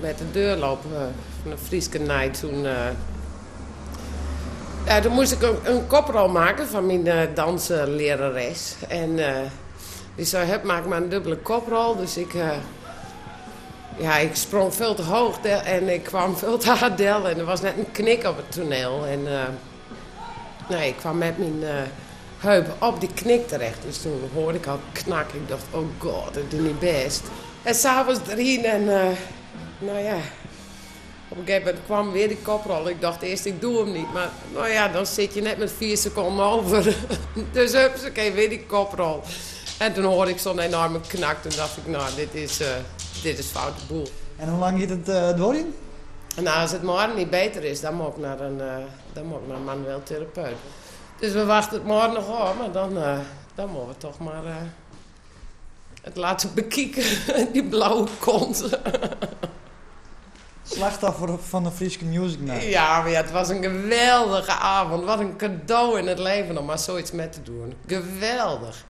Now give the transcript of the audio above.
met de deurloop van de Frieske Night. Toen moest ik een koprol maken van mijn danslerares. En die zei, maak maar een dubbele koprol. Dus ik sprong veel te hoog en ik kwam veel te hard del. En er was net een knik op het toneel. En ik kwam met mijn heup op die knik terecht. Dus toen hoorde ik al knak. Ik dacht, oh god, dat is niet best. En s'avonds erin en op een gegeven moment kwam weer die koprol. Ik dacht eerst, ik doe hem niet. Maar dan zit je net met 4 seconden over. Dus hupsakee, weer die koprol. En toen hoorde ik zo'n enorme knak. Toen dacht ik, dit is foute boel. En hoe lang gaat het door in? Nou, als het morgen niet beter is, dan moet ik naar een manueel therapeut. Dus we wachten het morgen nog op, maar dan moeten we toch maar het laten bekijken. Die blauwe kont. Slachtoffer van de Frieske Music Night. Ja, maar het was een geweldige avond. Wat een cadeau in het leven om maar zoiets met te doen. Geweldig.